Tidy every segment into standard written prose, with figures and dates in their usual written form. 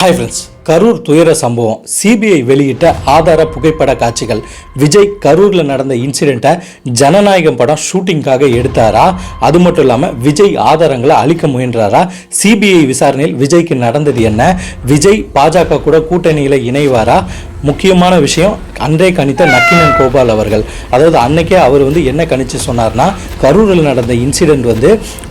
Hi friends, Karur துயர சம்பவம். CBI வெளியிட்ட ஆதார புகைப்பட காட்சிகள். விஜய் கரூரில் நடந்த இன்சிடெண்ட்டை ஜனநாயகம் படம் ஷூட்டிங்காக எடுத்தாரா? அது மட்டும் இல்லாமல் விஜய் ஆதாரங்களை அழிக்க முயன்றாரா? சிபிஐ விசாரணையில் விஜய்க்கு நடந்தது என்ன? விஜய் பாஜக கூட கூட்டணியில் இணைவாரா? முக்கியமான விஷயம், அன்றே கணித்த நக்கினன் கோபால் அவர்கள், அதாவது அன்னைக்கே அவர் என்ன கணிச்சு சொன்னார்னா, கரூரில் நடந்த இன்சிடெண்ட்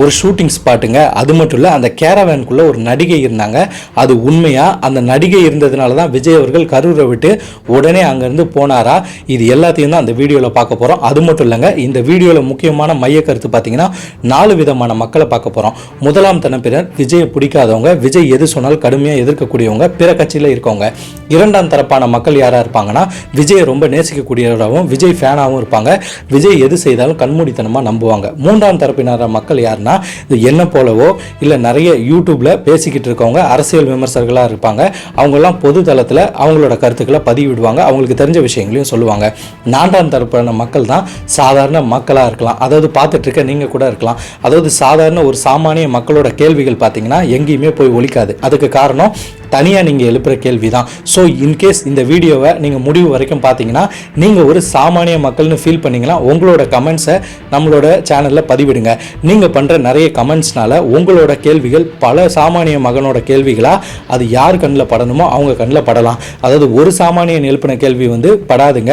ஒரு ஷூட்டிங் ஸ்பாட்டுங்க. அது மட்டும் இல்லை, அந்த கேரவேனுக்குள்ளே ஒரு நடிகை இருந்தாங்க. அது உண்மையா? அந்த நடிகை இருந்ததுனால தான் விஜய் அவர்கள் கரூரை விட்டு உடனே அங்கேருந்து போனாரா? இது எல்லாத்தையும் தான் அந்த வீடியோவில் பார்க்க போகிறோம். அது மட்டும் இல்லைங்க, இந்த வீடியோவில் முக்கியமான மைய கருத்து பார்த்தீங்கன்னா 4 விதமான மக்களை பார்க்க போகிறோம். முதலாம் தரப்பினர் விஜயை பிடிக்காதவங்க, விஜய் எது சொன்னாலும் கடுமையாக எதிர்க்கக்கூடியவங்க, பிற கட்சியில் இருக்கவங்க. இரண்டாம் தரப்பான மக்கள் யாராக இருப்பாங்கன்னா, விஜயை ரொம்ப நேசிக்கக்கூடியவராகவும் விஜய் ஃபேனாகவும் இருப்பாங்க. விஜய் எது செய்தாலும் கண்மூடித்தனமாக நம்புவாங்க. மூன்றாம் தரப்பினர மக்கள் யாருன்னா, இது என்ன போலவோ இல்லை நிறைய யூடியூப்ல பேசிக்கிட்டு இருக்கவங்க, அரசியல் விமர்சகர்களாக இருப்பாங்க. அவங்கெல்லாம் பொது தளத்தில் அவங்களோட கருத்துக்களை பதிவிடுவாங்க, அவங்களுக்கு தெரிஞ்ச விஷயங்களையும் சொல்லுவாங்க. நான்காம் தரப்பான மக்கள் தான் சாதாரண மக்களாக இருக்கலாம், அதாவது பார்த்துட்டு இருக்க நீங்கள் கூட இருக்கலாம். அதாவது சாதாரண ஒரு சாமானிய மக்களோட கேள்விகள் பார்த்தீங்கன்னா எங்கேயுமே போய் ஒலிக்காது. அதுக்கு காரணம் தனியாக நீங்கள் எழுப்புகிற கேள்வி தான். ஸோ இன்கேஸ் இந்த வீடியோவை நீங்கள் முடிவு வரைக்கும் பார்த்தீங்கன்னா, நீங்கள் ஒரு சாமானிய மக்கள்னு ஃபீல் பண்ணிங்கன்னா உங்களோட கமெண்ட்ஸை நம்மளோட சேனலில் பதிவிடுங்க. நீங்கள் பண்ணுற நிறைய கமெண்ட்ஸ்னால உங்களோட கேள்விகள் பல சாமானிய மகனோட கேள்விகளாக அது யார் கண்ணில் படணுமோ அவங்க கண்ணில் படலாம். அதாவது ஒரு சாமானியன் எழுப்பின கேள்வி படாதுங்க.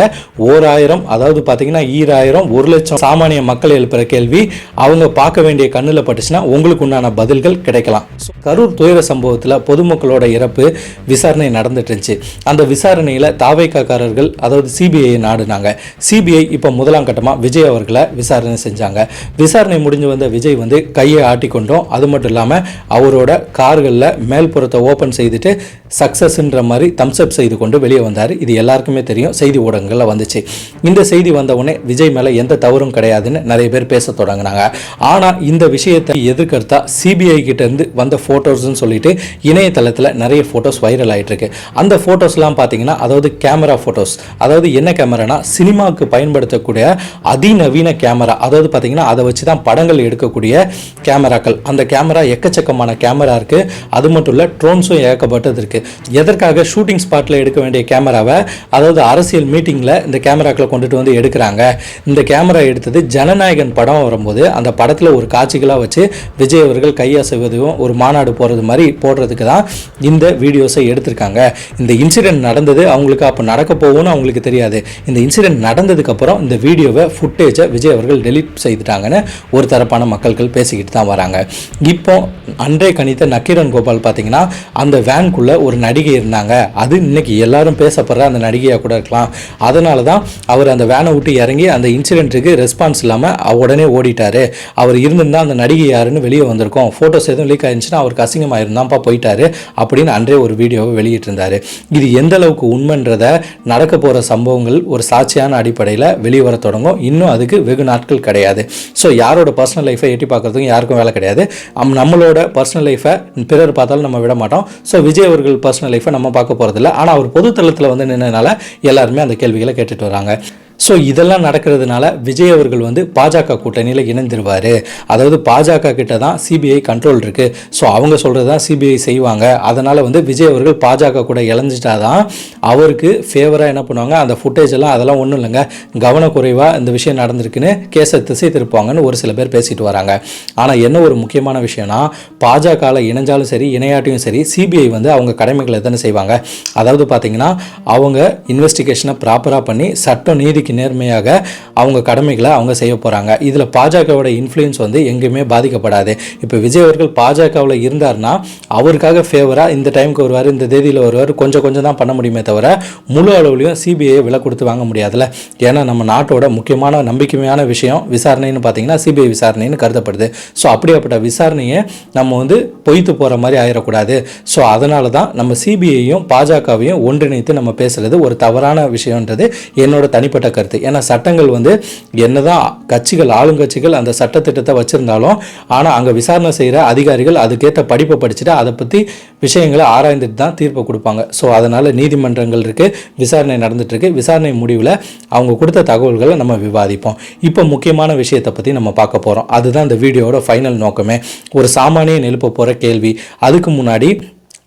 1000, அதாவது பார்த்தீங்கன்னா 1000, 1,00,000 சாமானிய மக்கள் எழுப்புகிற கேள்வி அவங்க பார்க்க வேண்டிய கண்ணில் பட்டுச்சுன்னா உங்களுக்கு உண்டான பதில்கள் கிடைக்கலாம். கரூர் துயர சம்பவத்தில் பொதுமக்களோட இறப்பு விசாரணை நடந்துட்டு இருந்துச்சு. அந்த விசாரணையில் தாவேக்காரர்கள், அதாவது சிபிஐ நாடுனாங்க. சிபிஐ இப்போ முதலாம் கட்டமாக விஜய் அவர்களை விசாரணை செஞ்சாங்க. விசாரணை முடிஞ்சு வந்த விஜய் கையை ஆட்டிக்கொண்டோம். அது மட்டும் இல்லாமல் அவரோட கார்களில் மேல்புறத்தை ஓப்பன் செய்துட்டு சக்ஸஸ்ன்ற மாதிரி தம்ஸ்அப் செய்து கொண்டு வெளியே வந்தார். இது எல்லாருக்குமே தெரியும், செய்தி ஊடகங்களில் வந்துச்சு. இந்த செய்தி வந்த உடனே விஜய் மேலே எந்த தவறும் கிடையாதுன்னு நிறைய பேர் பேச தொடங்கினாங்க. ஆனால் இந்த விஷயத்தை எதிர்கருத்தா சிபிஐ கிட்ட இருந்து வந்த ஃபோட்டோஸ்ன்னு சொல்லிட்டு இணையதளத்தில் நிறைய ஃபோட்டோஸ் வைரல் ஆகிட்டு இருக்கு. அந்த ஃபோட்டோஸ்லாம் பார்த்தீங்கன்னா, அதாவது கேமரா ஃபோட்டோஸ், அதாவது என்ன கேமரானா சினிமாவுக்கு பயன்படுத்தக்கூடிய அதிநவீன கேமரா. அதாவது பார்த்தீங்கன்னா அதை வச்சு தான் படங்கள் எடுக்கக்கூடிய கேமராக்கள். அந்த கேமரா எக்கச்சக்கமான கேமரா இருக்கு. அது மட்டும் இல்லை, ட்ரோன்ஸும் ஏகப்பட்டது இருக்கு. எதற்காக ஷூட்டிங் ஸ்பாட்டில் எடுக்க வேண்டிய கேமராவை, அதாவது அரசியல் மீட்டிங்கில் இந்த கேமராக்களை கொண்டுட்டு எடுக்கிறாங்க. இந்த கேமரா எடுத்தது ஜனநாயகன் படம் வரும்போது அந்த படத்தில் ஒரு காட்சிகளாக வச்சு விஜய் அவர்கள் கையசைவதும் ஒரு மாநாடு போகிறது மாதிரி போடுறதுக்கு தான் இந்த வீடியோஸை எடுத்திருக்காங்க. இந்த இன்சிடென்ட் நடந்தது அவங்களுக்கு அப்போ நடக்க போகும்னு அவங்களுக்கு தெரியாது. இந்த இன்சிடென்ட் நடந்ததுக்கு அப்புறம் இந்த வீடியோவை ஃபுட்டேஜை விஜய் அவர்கள் டெலீட் செய்துட்டாங்கன்னு ஒரு தரப்பான மக்கள்கள் பேசிக்கிட்டு தான் வராங்க. இப்போ அன்றே கணித்த நக்கீரன் கோபால் பார்த்தீங்கன்னா, அந்த வேனுக்குள்ள ஒரு நடிகை இருந்தாங்க. அது இன்னைக்கு எல்லாரும் பேசப்படுற அந்த நடிகையாக கூட இருக்கலாம். அதனால தான் அவர் அந்த வேனை விட்டு இறங்கி அந்த இன்சிடென்ட்டுக்கு ரெஸ்பான்ஸ் இல்லாமல் உடனே ஓடிட்டாரு. அவர் இருந்திருந்தால் அந்த நடிகை யாருன்னு வெளியே வந்திருக்கும். ஃபோட்டோஸ் எதுவும் லீக் ஆயிருந்துச்சுன்னா அவருக்கு அசிங்கமாக இருந்தாப்பா போயிட்டாரு அப்படின்னு அன்றே ஒரு வீடியோவை வெளியிட்டிருந்தாரு. இது எந்த அளவுக்கு உண்மைன்றத நடக்க போகிற சம்பவங்கள் ஒரு சாட்சியான அடிப்படையில் வெளிவர தொடங்கும். இன்னும் அதுக்கு வெகு நாட்கள் கிடையாது. ஸோ யாரோட பர்சனல் லைஃபை எட்டி பார்க்கறதுக்கும் யாருக்கும் வேலை கிடையாது. நம்மளோட பர்சனல் லைஃபை பிறர் பார்த்தாலும் நம்ம விட மாட்டோம். ஸோ விஜய் அவர்கள் பர்சனல் லைஃபை நம்ம பார்க்க போகிறதில்ல. ஆனால் அவர் பொது தளத்தில் நின்றனால எல்லாருமே அந்த கேள்விகளை கேட்டுட்டு வராங்க. ஸோ இதெல்லாம் நடக்கிறதுனால விஜய் அவர்கள் பாஜக கூட்டணியில் இணைந்துருவார். அதாவது பாஜக கிட்ட தான் சிபிஐ கண்ட்ரோல் இருக்குது. ஸோ அவங்க சொல்கிறது தான் சிபிஐ செய்வாங்க. அதனால் விஜய் அவர்கள் பாஜக கூட இணைஞ்சிட்டாதான் அவருக்கு ஃபேவராக என்ன பண்ணுவாங்க, அந்த ஃபுட்டேஜ் எல்லாம் அதெல்லாம் ஒன்றும் இல்லைங்க, கவனக்குறைவாக இந்த விஷயம் நடந்திருக்குன்னு கேஸை திசை திருப்பாங்கன்னு ஒரு சில பேர் பேசிட்டு வராங்க. ஆனால் என்ன ஒரு முக்கியமான விஷயம்னா, பாஜகவில் இணைஞ்சாலும் சரி இணையாட்டியும் சரி சிபிஐ அவங்க கடமைகளை எத்தனை செய்வாங்க. அதாவது பார்த்தீங்கன்னா, அவங்க இன்வெஸ்டிகேஷனை ப்ராப்பராக பண்ணி சட்டம் நீதிக்கு நேர்மையாக அவங்க கடமைகளை அவங்க செய்ய போகிறாங்க. இதில் பாஜகவோட இன்ஃப்ளூயன்ஸ் எங்கேயுமே பாதிக்கப்படாது. இப்போ விஜய் அவர்கள் பாஜகவில் இருந்தார்னா அவருக்காக ஃபேவராக இந்த டைமுக்கு வருவார், இந்த தேதியில் வருவார், கொஞ்சம் கொஞ்சம் தான் பண்ண முடியுமே தவிர முழு அளவுலையும் சிபிஐ விலை கொடுத்து வாங்க முடியாதுல்ல. ஏன்னா நம்ம நாட்டோட முக்கியமான நம்பிக்கையான விஷயம் விசாரணைன்னு பார்த்தீங்கன்னா சிபிஐ விசாரணைன்னு கருதப்படுது. ஸோ அப்படியாப்பட்ட விசாரணையை நம்ம பொய்த்து போகிற மாதிரி ஆயிடக்கூடாது. ஸோ அதனால தான் நம்ம சிபிஐயும் பாஜகவையும் ஒன்றிணைத்து நம்ம பேசுகிறது ஒரு தவறான விஷயம்ன்றது என்னோட தனிப்பட்ட கருத்து. ஏன்னா சட்டங்கள் என்னதான் கட்சிகள், ஆளுங்கட்சிகள் அந்த சட்டத்திட்டத்தை வச்சிருந்தாலும், ஆனால் அங்கே விசாரணை செய்கிற அதிகாரிகள் அதுக்கேற்ற படிப்பை படிச்சுட்டு அதை பற்றி விஷயங்களை ஆராய்ந்துட்டு தான் தீர்ப்பை கொடுப்பாங்க. ஸோ அதனால் நீதிமன்றங்கள் இருக்குது, விசாரணை நடந்துட்டு இருக்கு. விசாரணை முடிவில் அவங்க கொடுத்த தகவல்களை நம்ம விவாதிப்போம். இப்போ முக்கியமான விஷயத்தை பற்றி நம்ம பார்க்க போகிறோம். அதுதான் இந்த வீடியோட ஃபைனல் நோக்கமே. ஒரு சாமானியன் எழுப்ப போகிற கேள்வி. அதுக்கு முன்னாடி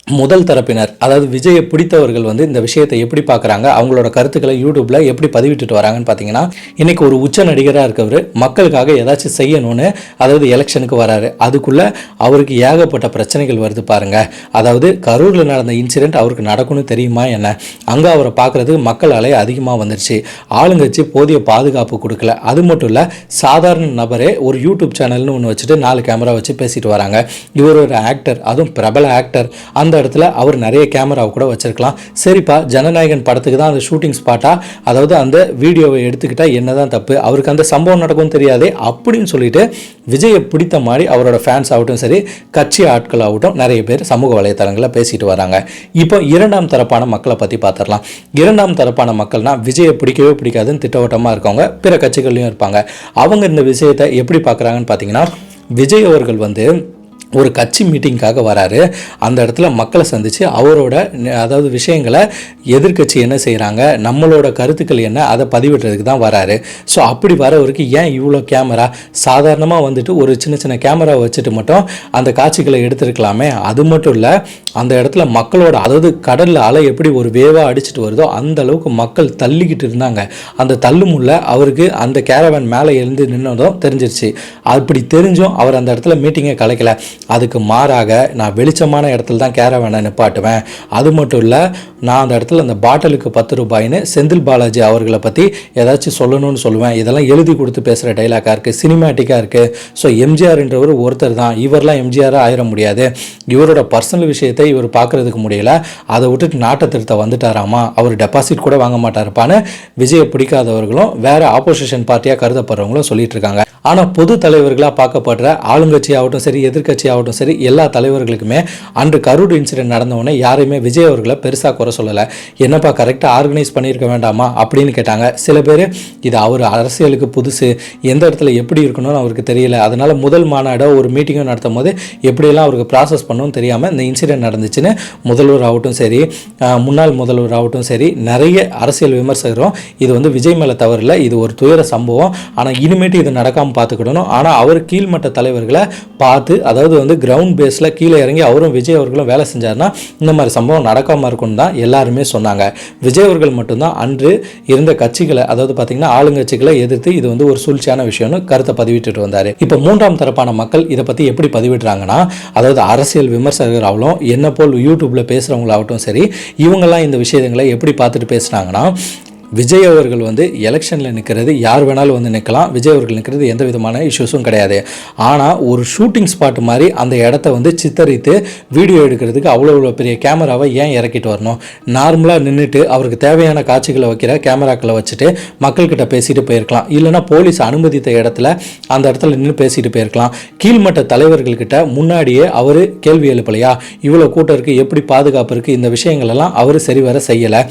முதல் தரப்பினர், அதாவது விஜயை பிடித்தவர்கள் வந்து இந்த விஷயத்தை எப்படி பார்க்குறாங்க, அவங்களோட கருத்துக்களை யூடியூப்ல எப்படி பதிவிட்டுட்டு வராங்கன்னு பார்த்தீங்கன்னா, இன்னைக்கு ஒரு உச்ச நடிகராக இருக்கவர் மக்களுக்காக ஏதாச்சும் செய்யணும்னு, அதாவது எலெக்ஷனுக்கு வராரு. அதுக்குள்ள அவருக்கு ஏகப்பட்ட பிரச்சனைகள் வருது பாருங்க. அதாவது கரூரில் நடந்த இன்சிடென்ட் அவருக்கு நடக்கும்னு தெரியுமா என்ன? அங்கே அவரை பார்க்கறது மக்கள் அலை அதிகமாக வந்துருச்சு. ஆளுங்கட்சி போதிய பாதுகாப்பு கொடுக்கல. அது மட்டும் இல்லை, சாதாரண நபரே ஒரு யூடியூப் சேனல்னு ஒன்று வச்சுட்டு 4 கேமரா வச்சு பேசிட்டு வராங்க. இவர் ஒரு ஆக்டர், அதுவும் பிரபல ஆக்டர். அந்த இடத்துல அவர் நிறைய கேமராவை கூட வச்சிருக்கலாம். சரிப்பா, ஜனநாயகன் படத்துக்கு தான் அந்த ஷூட்டிங் ஸ்பாட்டா, அதாவது அந்த வீடியோவை எடுத்துக்கிட்டா என்னதான் தப்பு, அவருக்கு அந்த சம்பவம் நடக்கும் தெரியாதே அப்படின்னு சொல்லிட்டு விஜயை பிடித்த மாதிரி அவரோட ஃபேன்ஸ் ஆகட்டும் சரி, கட்சி ஆட்கள் ஆகட்டும் நிறைய பேர் சமூக வலைதளங்களில் பேசிட்டு வராங்க. இப்போ இரண்டாம் தரப்பான மக்களை பற்றி பார்த்துடலாம். இரண்டாம் தரப்பான மக்கள்னா விஜயை பிடிக்கவே பிடிக்காதுன்னு திட்டவட்டமாக இருக்கவங்க, பிற கட்சிகள்லையும் இருப்பாங்க. அவங்க இந்த விஷயத்தை எப்படி பார்க்குறாங்கன்னு பார்த்தீங்கன்னா, விஜய் அவர்கள் வந்து ஒரு கட்சி மீட்டிங்காக வராரு. அந்த இடத்துல மக்களை சந்தித்து அவரோட அதாவது விஷயங்களை எதிர்கட்சி என்ன செய்கிறாங்க, நம்மளோட கருத்துக்கள் என்ன, அதை பதிவிடுறதுக்கு தான் வராரு. ஸோ அப்படி வரவருக்கு ஏன் இவ்வளோ கேமரா? சாதாரணமாக வந்துட்டு ஒரு சின்ன சின்ன கேமரா வச்சுட்டு மட்டும் அந்த காட்சிகளை எடுத்துருக்கலாமே. அது மட்டும் இல்லை, அந்த இடத்துல மக்களோட, அதாவது கடலில் அலை எப்படி ஒரு வேவாக அடிச்சுட்டு வருதோ அந்த அளவுக்கு மக்கள் தள்ளிக்கிட்டு இருந்தாங்க. அந்த தள்ளுமுள்ள அவருக்கு அந்த கேரவேன் மேலே எழுந்து நின்னதும் தெரிஞ்சிருச்சு. அப்படி தெரிஞ்சும் அவர் அந்த இடத்துல மீட்டிங்கை கலைக்கல. அதுக்கு மாறாக, நான் வெளிச்சமான இடத்துல தான் கேரவேனை நிப்பாட்டுவேன், அது மட்டும் இல்லை, நான் அந்த இடத்துல அந்த பாட்டிலுக்கு 10 ரூபாய்னு செந்தில் பாலாஜி அவர்களை பற்றி ஏதாச்சும் சொல்லணும்னு சொல்லுவேன். இதெல்லாம் எழுதி கொடுத்து பேசுகிற டைலாக்காக இருக்குது, சினிமேட்டிக்காக இருக்குது. ஸோ எம்ஜிஆர்ன்றவர் ஒருத்தர் தான், இவரெலாம் எம்ஜிஆராக ஆயிட முடியாது. இவரோட பர்சனல் விஷயத்தை இவர் பார்க்குறதுக்கு முடியல, அதை விட்டுட்டு நாட்டை திருத்த வந்துட்டாராமா, அவர் டெபாசிட் கூட வாங்க மாட்டாருப்பான்னு விஜயை பிடிக்காதவர்களும் வேற ஆப்போசிஷன் பார்ட்டியாக கருதப்படுறவங்களும் சொல்லிட்டு இருக்காங்க. ஆனால் பொது தலைவர்களாக பார்க்கப்படுற ஆளுங்கட்சி ஆகட்டும் சரி, எதிர்கட்சி ஆகட்டும் சரி, எல்லா தலைவர்களுக்குமே அன்று கரூர் இன்சிடென்ட் நடந்தவொடனே யாரையுமே விஜய் அவர்களை பெருசாக குறை சொல்லலை. என்னப்பா கரெக்டாக ஆர்கனைஸ் பண்ணியிருக்க வேண்டாமா அப்படின்னு கேட்டாங்க. சில பேர் இது அவர் அரசியலுக்கு புதுசு, எந்த இடத்துல எப்படி இருக்கணும்னு அவருக்கு தெரியல, அதனால் முதல் மாநாடோ ஒரு மீட்டிங்கோ நடத்தும் போது எப்படியெல்லாம் அவருக்கு ப்ராசஸ் பண்ணணும்னு தெரியாமல் இந்த இன்சிடென்ட் நடந்துச்சுன்னு முதல்வர் ஆகட்டும் சரி, முன்னாள் முதல்வர் ஆகட்டும் சரி, நிறைய அரசியல் விமர்சகரும் இது வந்து விஜய் மேலே தவறில்லை, இது ஒரு துயர சம்பவம், ஆனால் இனிமேட்டு இது நடக்காமல் பார்த்துக்கிடணும். ஆனால் அவர் கீழ்மட்ட தலைவர்களை பார்த்து, அதாவது வந்து கிரவுண்ட் பேஸில் கீழே இறங்கி அவரும் விஜய் அவர்களும் வேலை செஞ்சார்னா இந்த மாதிரி சம்பவம் நடக்காமல் இருக்கும்னு தான் எல்லாருமே சொன்னாங்க. விஜய் அவர்கள் மட்டும்தான் அன்று இருந்த கட்சிகளை, அதாவது பார்த்தீங்கன்னா ஆளுங்கட்சிகளை எதிர்த்து இது வந்து ஒரு சூழ்ச்சியான விஷயம்னு கருத்தை பதிவிட்டு வந்தார். இப்போ மூன்றாம் தரப்பான மக்கள் இதை பற்றி எப்படி பதிவிடுறாங்கன்னா, அதாவது அரசியல் விமர்சகராகவும் என்ன போல் யூடியூப்பில் பேசுகிறவங்களாகட்டும் சரி, இவங்கெல்லாம் இந்த விஷயங்களை எப்படி பார்த்துட்டு பேசுகிறாங்கன்னா, விஜய் அவர்கள் வந்து எலெக்ஷனில் நிற்கிறது யார் வேணாலும் வந்து நிற்கலாம், விஜய் அவர்கள் நிற்கிறது எந்த விதமான இஷ்யூஸும் கிடையாது. ஆனால் ஒரு ஷூட்டிங் ஸ்பாட் மாதிரி அந்த இடத்த வந்து சித்தரித்து வீடியோ எடுக்கிறதுக்கு அவ்வளோ பெரிய கேமராவை ஏன் இறக்கிட்டு வரணும்? நார்மலாக நின்றுட்டு அவருக்கு தேவையான காட்சிகளை வைக்கிற கேமராக்களை வச்சுட்டு மக்கள்கிட்ட பேசிட்டு போயிருக்கலாம். இல்லைனா போலீஸ் அனுமதித்த இடத்துல அந்த இடத்துல நின்று பேசிட்டு போயிருக்கலாம். கீழ்மட்ட தலைவர்கள்கிட்ட முன்னாடியே அவர் கேள்வி எழுப்பலையா, இவ்வளோ கூட்டம் இருக்குது, எப்படி பாதுகாப்பு இருக்குது, இந்த விஷயங்கள் எல்லாம் அவர் சரிவர செய்யலை.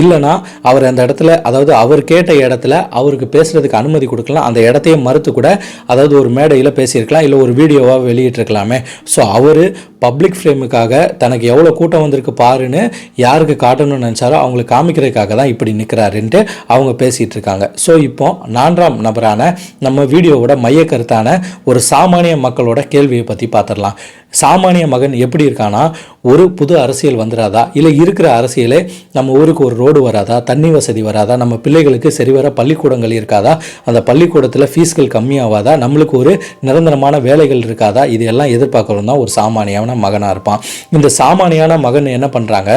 இல்லைனா அவர் அந்த இடத்துல, அதாவது அவர் கேட்ட இடத்துல அவருக்கு பேசுறதுக்கு அனுமதி கொடுக்கலாம், அந்த இடத்தையே மறுத்து கூட அதாவது ஒரு மேடையில் பேசியிருக்கலாம், இல்லை ஒரு வீடியோவாக வெளியிட்டிருக்கலாமே. ஸோ அவர் பப்ளிக் ஃப்ரேமுக்காக தனக்கு எவ்வளோ கூட்டம் வந்திருக்கு பாருன்னு யாருக்கு காட்டணும்னு நினச்சாரோ அவங்களுக்கு காமிக்கிறதுக்காக தான் இப்படி நிற்கிறாருன்ட்டு அவங்க பேசிகிட்டு இருக்காங்க. ஸோ இப்போ 4ஆம் நபரான நம்ம வீடியோவோட மைய கருத்தான ஒரு சாமானிய மக்களோட கேள்வியை பற்றி பார்த்துடலாம். சாமானிய மகன் எப்படி இருக்கானா, ஒரு புது அரசியல் வந்துடாதா, இல்லை இருக்கிற அரசியலே நம்ம ஊருக்கு ஒரு ரோடு வராதா, தண்ணி வசதி வராதா, நம்ம பிள்ளைகளுக்கு சரிவர பள்ளிக்கூடங்கள் இருக்காதா, அந்த பள்ளிக்கூடத்தில் ஃபீஸ்கள் கம்மியாகாதா, நம்மளுக்கு ஒரு நிரந்தரமான வேலைகள் இருக்காதா, இது எல்லாம் எதிர்பார்க்கணும் தான் ஒரு சாமானியான மகனாக இருப்பான். இந்த சாமானியான மகன் என்ன பண்ணுறாங்க,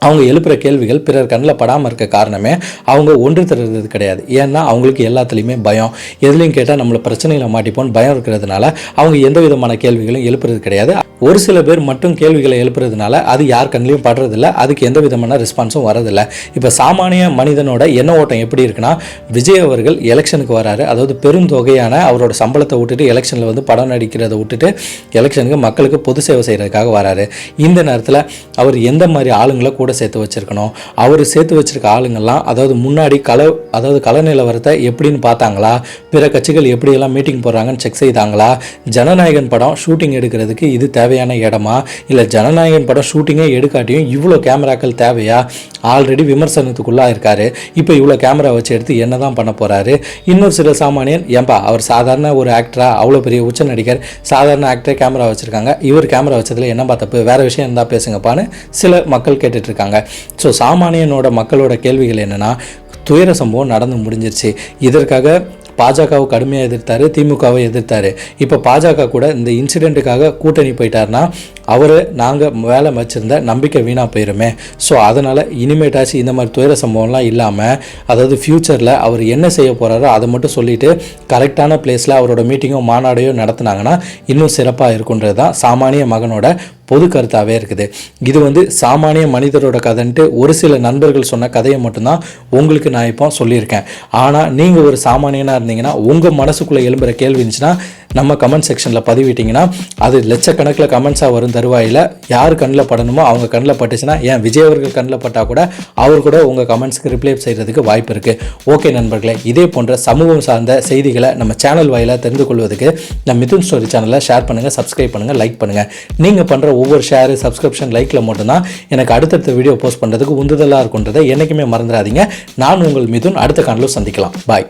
அவங்க எழுப்புகிற கேள்விகள் பிறர் கண்ணில் படாமல் இருக்க காரணமே அவங்க ஒன்று திரறது கிடையாது. ஏன்னா அவங்களுக்கு எல்லாத்துலேயுமே பயம், எதுலையும் கேட்டால் நம்மளை பிரச்சனையில் மாட்டிப்போன்னு பயம் இருக்கிறதுனால அவங்க எந்த விதமான கேள்விகளும் எழுப்புறது கிடையாது. ஒரு சில பேர் மட்டும் கேள்விகளை எழுப்புறதுனால அது யார் கண்ணிலையும் படுறதில்ல, அதுக்கு எந்த விதமான ரெஸ்பான்ஸும் வரதில்லை. இப்போ சாமானிய மனிதனோட எண்ண ஓட்டம் எப்படி இருக்குன்னா, விஜய் அவர்கள் எலெக்ஷனுக்கு வராரு, அதாவது பெருந்தொகையான அவரோட சம்பளத்தை விட்டுட்டு எலெக்ஷனில் வந்து படம் நடிக்கிறத விட்டுட்டு எலெக்ஷனுக்கு மக்களுக்கு பொது சேவை செய்கிறதுக்காக வராரு. இந்த நேரத்தில் அவர் எந்த மாதிரி ஆளுங்களை கூட சேர்த்து வச்சுருக்கணும். அவர் சேர்த்து வச்சுருக்க ஆளுங்கள்லாம் அதாவது முன்னாடி கள நிலவரத்தை எப்படின்னு பார்த்தாங்களா, பிற கட்சிகள் எப்படியெல்லாம் மீட்டிங் போடுறாங்கன்னு செக் செய்தாங்களா, ஜனநாயகன் படம் ஷூட்டிங் எடுக்கிறதுக்கு இது தேவையான இடமா, இல்லை ஜனநாயகன் படம் ஷூட்டிங்கே எடுக்காட்டியும் இவ்வளோ கேமராக்கள் தேவையா, ஆல்ரெடி விமர்சனத்துக்குள்ளே இருக்காரு, இப்போ இவ்வளோ கேமரா வச்சு எடுத்து என்ன தான் பண்ண போகிறாரு. இன்னொரு சில சாமானியன் ஏன்பா அவர் சாதாரண ஒரு ஆக்டரா, அவ்வளோ பெரிய உச்ச நடிகர், சாதாரண ஆக்டரே கேமரா வச்சுருக்காங்க, இவர் கேமரா வச்சதில் என்னப்பா தப்பு, வேறு விஷயம் இருந்தால் பேசுங்கப்பான்னு சில மக்கள் கேட்டுட்ருக்காங்க. ஸோ சாமானியனோட மக்களோட கேள்விகள் என்னென்னா, துயர சம்பவம் நடந்து முடிஞ்சிருச்சு, இதற்காக பாஜகவை கடுமையாக எதிர்த்தார், திமுகவை எதிர்த்தார். இப்போ பாஜக கூட இந்த இன்சிடெண்ட்டுக்காக கூட்டணி போயிட்டார்னா அவர் நாங்கள் வேலை வச்சுருந்த நம்பிக்கை வீணாக போயிருமே. ஸோ அதனால் இனிமேட்டாச்சு இந்த மாதிரி துயர சம்பவம்லாம் இல்லாமல், அதாவது ஃப்யூச்சரில் அவர் என்ன செய்ய போகிறாரோ அதை மட்டும் சொல்லிவிட்டு கரெக்டான பிளேஸில் அவரோட மீட்டிங்கோ மாநாடையோ நடத்துனாங்கன்னா இன்னும் சிறப்பாக இருக்குன்றது தான் சாமானிய மகனோட பொது கருத்தாகவே இருக்குது. இது சாமானிய மனிதரோட கதைன்ட்டு ஒரு சில நண்பர்கள் சொன்ன கதையை மட்டும்தான் உங்களுக்கு நான் இப்போ சொல்லியிருக்கேன். ஆனால் நீங்கள் ஒரு சாமானியனாக இருந்தீங்கன்னா, உங்கள் மனசுக்குள்ளே எழும்புகிற கேள்வி இருந்துச்சுன்னா நம்ம கமெண்ட் செக்ஷனில் பதிவிட்டிங்கன்னா அது லட்சக்கணக்கில் கமெண்ட்ஸாக வரும் தருவாயில். யார் கண்ணில் படணுமோ அவங்க கண்ணில் பட்டுச்சுன்னா, ஏன் விஜய் அவர்கள் கண்ணில் பட்டால் கூட அவர் கூட உங்கள் கமெண்ட்ஸ்க்கு ரிப்ளை செய்கிறதுக்கு வாய்ப்பு இருக்குது. ஓகே நண்பர்களே, இதே போன்ற சமூகம் சார்ந்த செய்திகளை நம்ம சேனல் வாயிலாக தெரிந்து கொள்வதுக்கு நம்ம மிதுன் ஸ்டோரி சேனலை ஷேர் பண்ணுங்கள், சப்ஸ்கிரைப் பண்ணுங்கள், லைக் பண்ணுங்கள். நீங்கள் பண்ணுற ஒவ்வொரு ஷேரு, சப்ஸ்கிரிப்ஷன், லைக்கில் மட்டும்தான் எனக்கு அடுத்தடுத்த வீடியோ போஸ்ட் பண்ணுறதுக்கு உந்துதலாக இருக்குன்றதை என்றைக்குமே மறந்துடாதீங்க. நான் உங்கள் மிதுன், அடுத்த காணொளியில் சந்திக்கலாம். பாய்.